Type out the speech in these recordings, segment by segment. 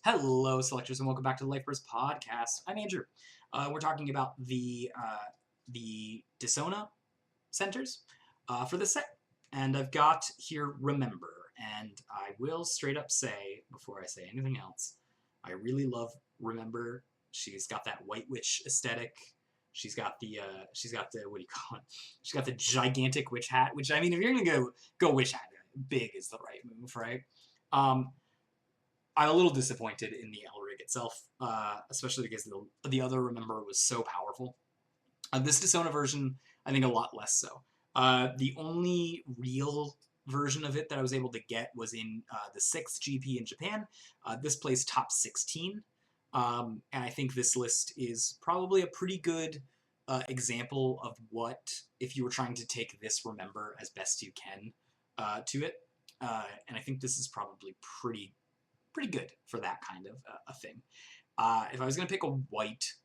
Hello, selectors, and welcome back to the LifeBurst podcast. I'm Andrew. We're talking about the Dissona centers for this set, and I've got here Remember, and I will straight up say before I say anything else, I really love Remember. She's got that White Witch aesthetic. She's got the what do you call it? She's got the gigantic witch hat, which I mean, if you're gonna go witch hat, big is the right move, right? I'm a little disappointed in the Elrig itself, especially because the other Remember was so powerful. This Dissona version, I think a lot less so. The only real version of it that I was able to get was in the 6th GP in Japan. This plays top 16, and I think this list is probably a pretty good example of what, if you were trying to take this Remember as best you can to it. And I think this is probably pretty good for that kind of a thing. If I was going to pick a white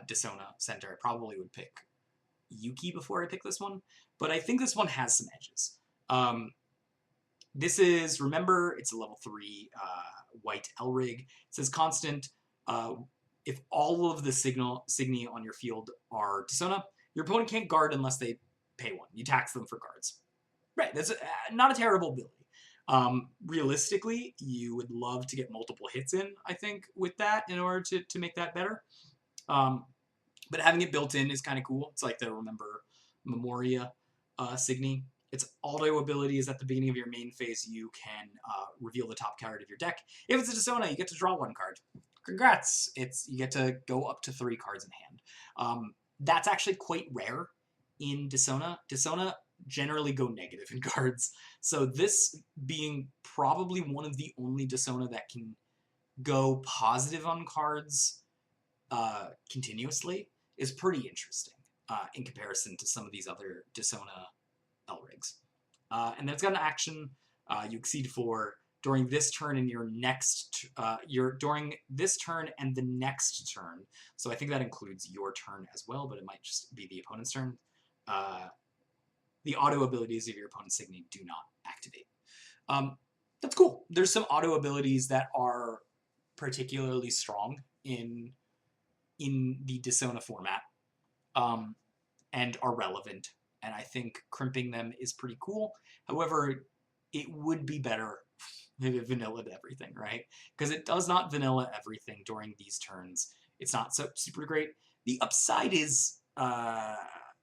Dissona center, I probably would pick Yuki before I pick this one, but I think this one has some edges. This is, remember, it's a level 3 white Elrig. It says constant. If all of the signi on your field are Dissona, your opponent can't guard unless they pay 1. You tax them for guards. Right, that's not a terrible ability. Realistically, you would love to get multiple hits in, I think, with that in order to make that better. But having it built in is kind of cool. It's like the Remember Memoria Signy. Its auto ability is at the beginning of your main phase, you can reveal the top card of your deck. If it's a Dissona, you get to draw 1 card. Congrats! You get to go up to 3 cards in hand. That's actually quite rare in Dissona. Dissona generally go negative in cards. So this being probably one of the only Dissona that can go positive on cards continuously is pretty interesting in comparison to some of these other Dissona Elrigs. And then it's got an action. You exceed 4 during this turn and your next during this turn and the next turn. So I think that includes your turn as well, but it might just be the opponent's turn. The auto abilities of your opponent's Signy do not activate. That's cool. There's some auto abilities that are particularly strong in the Dissona format and are relevant, and I think crimping them is pretty cool. However, it would be better if it vanillaed everything, right? Because it does not vanilla everything during these turns. It's not so super great. The upside is...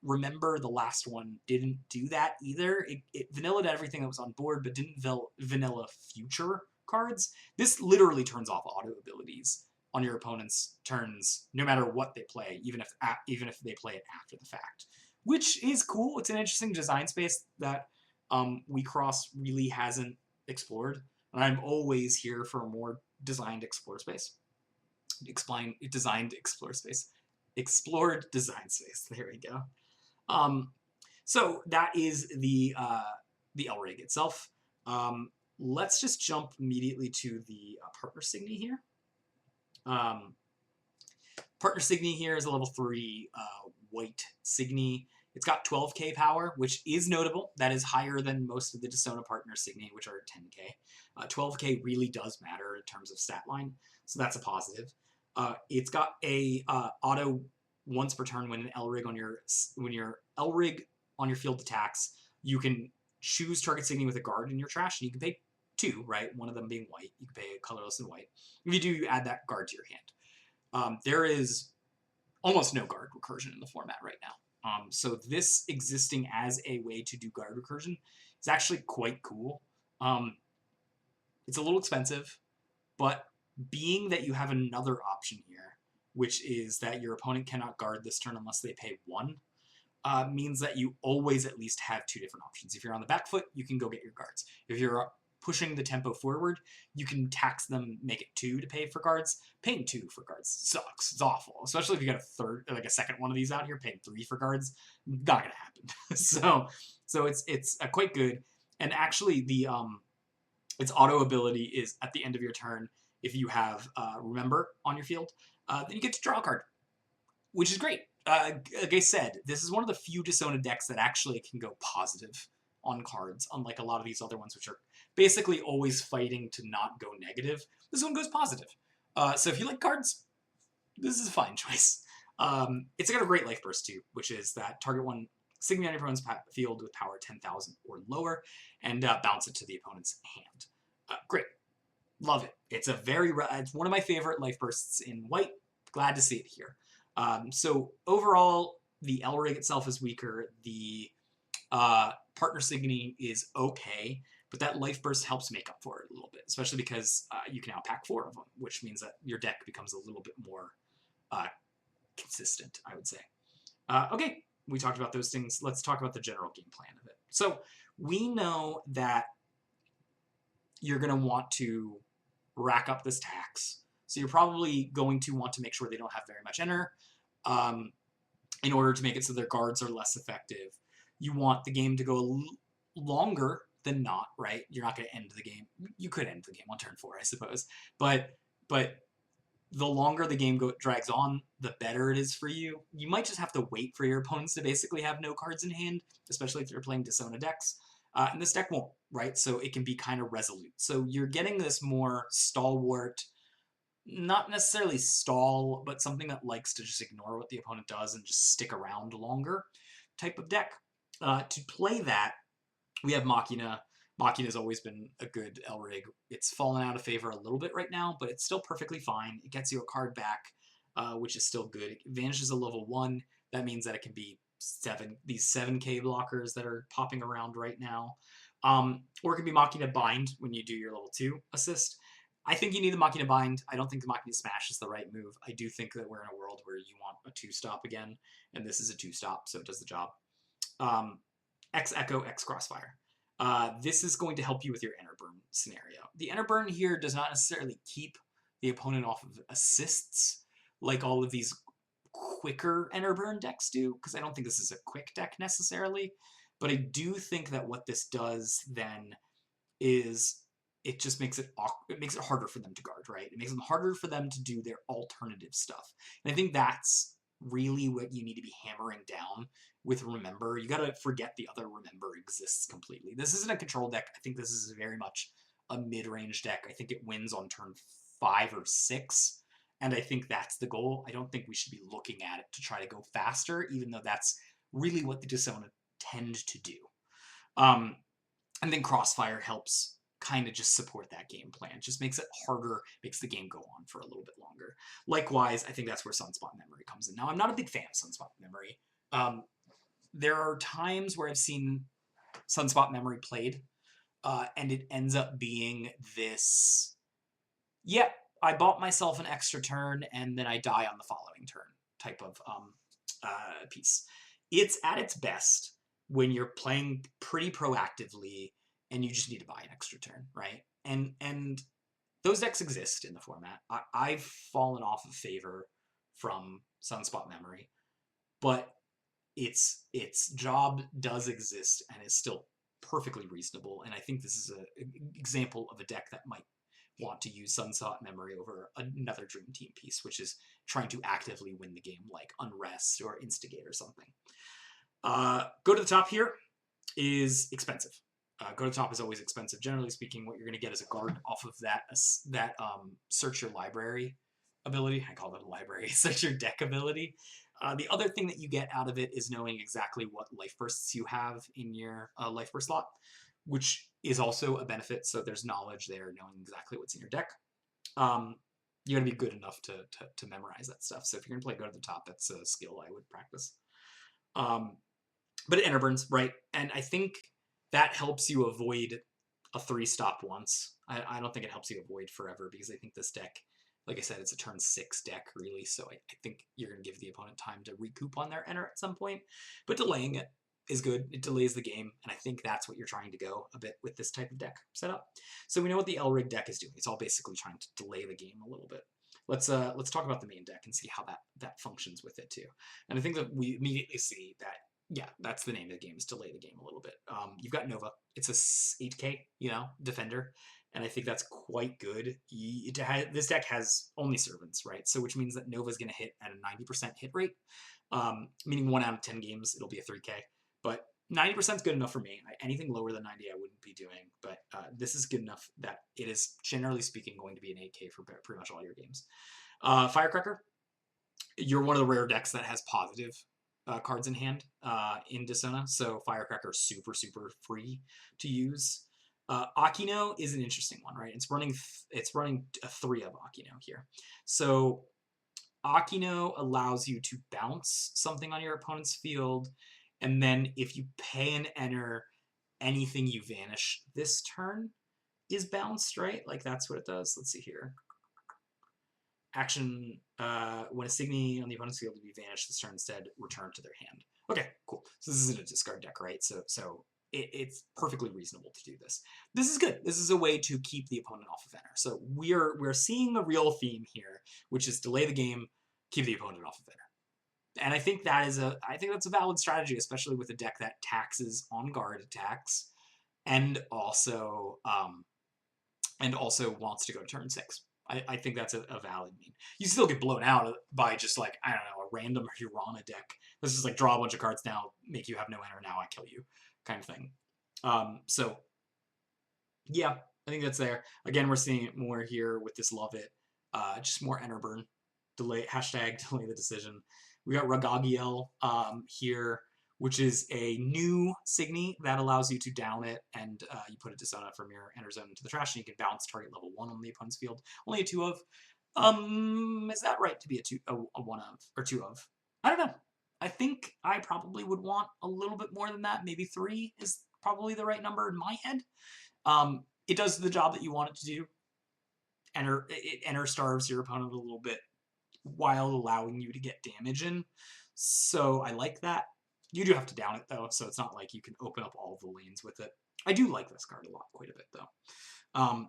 Remember, the last one didn't do that either. It vanillaed everything that was on board, but didn't vanilla future cards. This literally turns off auto abilities on your opponent's turns, no matter what they play, even if they play it after the fact, which is cool. It's an interesting design space that Wixoss really hasn't explored, and I'm always here for a more designed explore space. Explored design space. There we go. So that is the Elrig itself. Let's just jump immediately to the partner Signy here. Partner Signy here is a level 3 white Signy. It's got 12k power, which is notable. That is higher than most of the Dissona partner Signy, which are 10k. 12k really does matter in terms of stat line, so that's a positive. It's got a auto once per turn when an Elrig on your field attacks, you can choose target Signy with a guard in your trash, and you can pay 2, right? One of them being white. You can pay colorless and white. If you do, you add that guard to your hand. There is almost no guard recursion in the format right now. So this existing as a way to do guard recursion is actually quite cool. It's a little expensive, but being that you have another option here, which is that your opponent cannot guard this turn unless they pay 1, means that you always at least have 2 different options. If you're on the back foot, you can go get your guards. If you're pushing the tempo forward, you can tax them, make it 2 to pay for guards. Paying 2 for guards sucks. It's awful, especially if you got a second one of these out here. Paying 3 for guards, not gonna happen. so it's quite good. And actually, its auto ability is at the end of your turn. If you have Remember on your field, then you get to draw a card, which is great. Like I said, this is one of the few Dissona decks that actually can go positive on cards, unlike a lot of these other ones which are basically always fighting to not go negative. This one goes positive. So if you like cards, this is a fine choice. It's got a great life burst too, which is that target one Sigma on your opponent's field with power 10,000 or lower, and bounce it to the opponent's hand. Great. Love it. It's it's one of my favorite life bursts in white. Glad to see it here. So overall, the Elrig itself is weaker. The partner signaling is okay, but that life burst helps make up for it a little bit, especially because you can now pack 4 of them, which means that your deck becomes a little bit more consistent, I would say. Okay, we talked about those things. Let's talk about the general game plan of it. So we know that you're going to want to rack up this tax. So you're probably going to want to make sure they don't have very much enter in order to make it so their guards are less effective. You want the game to go longer than not, right? You're not going to end the game. You could end the game on turn 4, I suppose. But the longer the game drags on, the better it is for you. You might just have to wait for your opponents to basically have no cards in hand, especially if they're playing Dissona decks. And this deck won't, right? So it can be kind of resolute. So you're getting this more stalwart, not necessarily stall, but something that likes to just ignore what the opponent does and just stick around longer type of deck. To play that, we have Machina. Machina's always been a good Elrig. It's fallen out of favor a little bit right now, but it's still perfectly fine. It gets you a card back, which is still good. It vanishes a level 1. That means that it can be these 7k blockers that are popping around right now. Or it can be Machina Bind when you do your level 2 assist. I think you need the Machina Bind. I don't think the Machina Smash is the right move. I do think that we're in a world where you want a 2-stop again, and this is a 2-stop, so it does the job. X Echo, X Crossfire. This is going to help you with your Enter Burn scenario. The Enter Burn here does not necessarily keep the opponent off of assists like all of these quicker Enter Burn decks do, because I don't think this is a quick deck necessarily, but I do think that what this does then is it just makes it harder for them to guard, right? It makes them harder for them to do their alternative stuff. And I think that's really what you need to be hammering down with Remember. You gotta forget the other Remember exists completely. This isn't a control deck. I think this is very much a mid-range deck. I think it wins on turn 5 or 6, and I think that's the goal. I don't think we should be looking at it to try to go faster, even though that's really what the Dissona tend to do. And then Crossfire helps kind of just support that game plan. Just makes it harder, makes the game go on for a little bit longer. Likewise, I think that's where Sunspot Memory comes in. Now, I'm not a big fan of Sunspot Memory. There are times where I've seen Sunspot Memory played, and it ends up being this, yep, I bought myself an extra turn, and then I die on the following turn type of piece. It's at its best when you're playing pretty proactively and you just need to buy an extra turn, right? And those decks exist in the format. I've fallen off of favor from Sunspot Memory, but its job does exist and is still perfectly reasonable. And I think this is an example of a deck that might want to use Sunspot Memory over another Dream Team piece, which is trying to actively win the game, like Unrest or Instigate or something. Go to the top here is expensive. Go to the top is always expensive. Generally speaking, what you're going to get is a guard off of that search your library ability. I call it a library. Search your deck ability. The other thing that you get out of it is knowing exactly what life bursts you have in your life burst slot, which is also a benefit. So there's knowledge there, knowing exactly what's in your deck. You're going to be good enough to memorize that stuff. So if you're going to play go to the top, that's a skill I would practice. But it enter burns, right? And I think that helps you avoid a 3-stop once. I don't think it helps you avoid forever, because I think this deck, like I said, it's a turn 6 deck, really, so I think you're going to give the opponent time to recoup on their enter at some point. But delaying it is good. It delays the game, and I think that's what you're trying to go a bit with this type of deck setup. So we know what the Elrig deck is doing. It's all basically trying to delay the game a little bit. Let's talk about the main deck and see how that functions with it too. And I think that we immediately see that, yeah, that's the name of the game, is delay the game a little bit. You've got Nova. It's a 8k, defender, and I think that's quite good. This deck has only servants, right? So which means that Nova's going to hit at a 90% hit rate, meaning 1 out of 10 games it'll be a 3k. But 90% is good enough for me. Anything lower than 90 I wouldn't be doing, but this is good enough that it is, generally speaking, going to be an 8K for pretty much all your games. Firecracker, you're one of the rare decks that has positive cards in hand in Dissona, so Firecracker is super, super free to use. Akino is an interesting one, right? It's running a 3 of Akino here. So Akino allows you to bounce something on your opponent's field, and then if you pay an enter, anything you vanish this turn is bounced, right? Like that's what it does. Let's see here. Action, when a Signy on the opponent's field to be vanished this turn, instead return to their hand. Okay, cool. So this isn't a discard deck, right? So it's perfectly reasonable to do this. This is good. This is a way to keep the opponent off of enter. So we're seeing the real theme here, which is delay the game, keep the opponent off of enter. And I think that's a valid strategy, especially with a deck that taxes on guard attacks, and also wants to go to turn 6. I think that's a valid mean. You still get blown out by just like, I don't know, a random Hirana deck. This is like draw a bunch of cards now, make you have no enter, now I kill you kind of thing. So yeah, I think that's there. Again, we're seeing it more here with this Love It. Just more enter burn. Delay the decision. We got Ragagiel here, which is a new Signy that allows you to down it, and you put a Dissona from your enter zone into the trash, and you can bounce target level 1 on the opponent's field. Only a 2 of. Is that right to be a 1 of, or 2 of? I don't know. I think I probably would want a little bit more than that. Maybe 3 is probably the right number in my head. It does the job that you want it to do. It enter starves your opponent a little bit while allowing you to get damage in. So I like that. You do have to down it, though, so it's not like you can open up all the lanes with it. I do like this card a lot, quite a bit, though.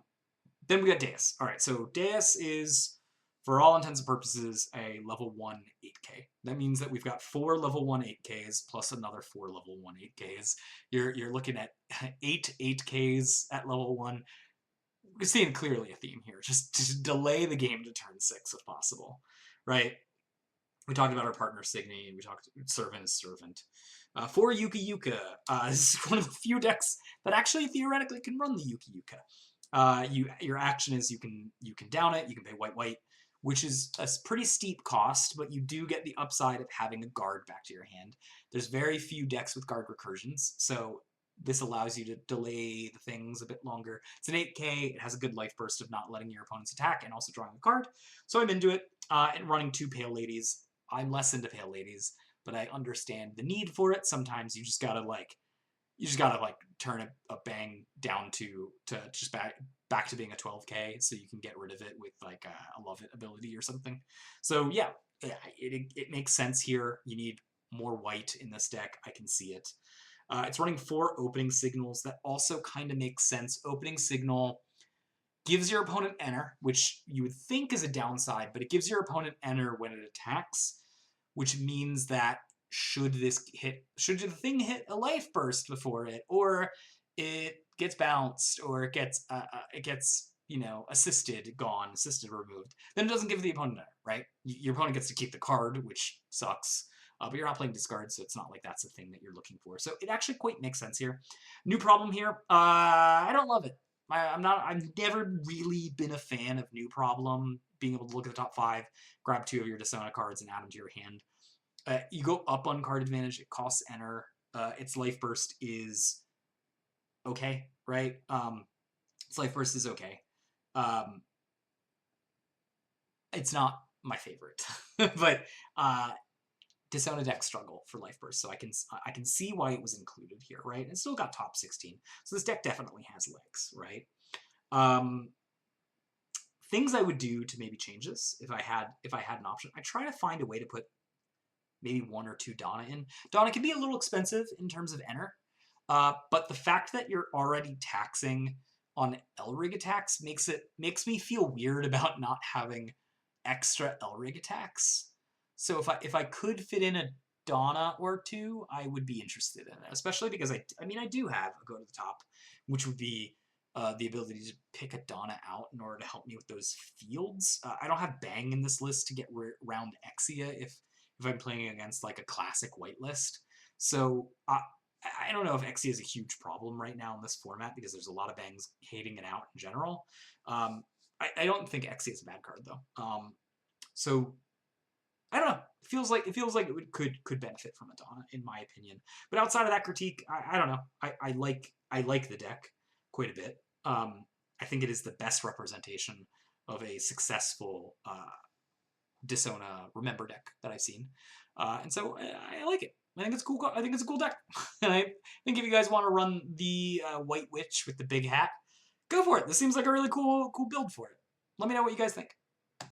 Then we got Deus. All right, so Deus is, for all intents and purposes, a level 1 8K. That means that we've got 4 level 1 8Ks plus another 4 level 1 8Ks. You're looking at 8 8Ks at level 1. We're seeing clearly a theme here. Just delay the game to turn 6 if possible, right? We talked about our partner Signy, and we talked Servant is Servant. For Yuka Yuka, this is one of the few decks that actually theoretically can run the Yuka Yuka. Your action is you can down it, you can pay white, which is a pretty steep cost, but you do get the upside of having a guard back to your hand. There's very few decks with guard recursions, so this allows you to delay the things a bit longer. It's an 8K, it has a good life burst of not letting your opponents attack and also drawing a card, so I'm into it. And running 2 Pale Ladies. I'm less into Pale Ladies, but I understand the need for it. Sometimes you just gotta turn a bang down to just back to being a 12K, so you can get rid of it with like a Love It ability or something. So yeah, it makes sense here. You need more white in this deck. I can see it. It's running 4 opening signals. That also kind of makes sense. Opening signal gives your opponent enter, which you would think is a downside, but it gives your opponent enter when it attacks, which means that should the thing hit a life burst before it, or it gets bounced, or it gets assisted removed, then it doesn't give the opponent enter, right? Your opponent gets to keep the card, which sucks. But you're not playing discard, so it's not like that's the thing that you're looking for. So it actually quite makes sense here. New problem here. I don't love it. I've never really been a fan of New Problem, being able to look at the top 5, grab 2 of your Dissona cards and add them to your hand. You go up on card advantage, it costs enter. Its life burst is okay, right? Its life burst is okay. It's not my favorite, but Dissona decks struggle for life burst, so I can see why it was included here, right? It still got top 16, so this deck definitely has legs, right? Things I would do to maybe change this if I had an option. I try to find a way to put maybe 1 or 2 Donna in. Donna can be a little expensive in terms of enter, but the fact that you're already taxing on Elrig attacks makes me feel weird about not having extra Elrig attacks. So if I could fit in a Donna or 2, I would be interested in it, especially because I do have a go to the top, which would be the ability to pick a Donna out in order to help me with those fields. I don't have Bang in this list to get round Exia if I'm playing against like a classic white list. So I don't know if Exia is a huge problem right now in this format because there's a lot of bangs hating it out in general. I don't think Exia is a bad card though. So I don't know. It feels like it could benefit from Madonna, in my opinion. But outside of that critique, I don't know. I like the deck quite a bit. I think it is the best representation of a successful Dissona Remember deck that I've seen, and so I like it. I think it's cool. I think it's a cool deck. And I think if you guys want to run the White Witch with the big hat, go for it. This seems like a really cool build for it. Let me know what you guys think.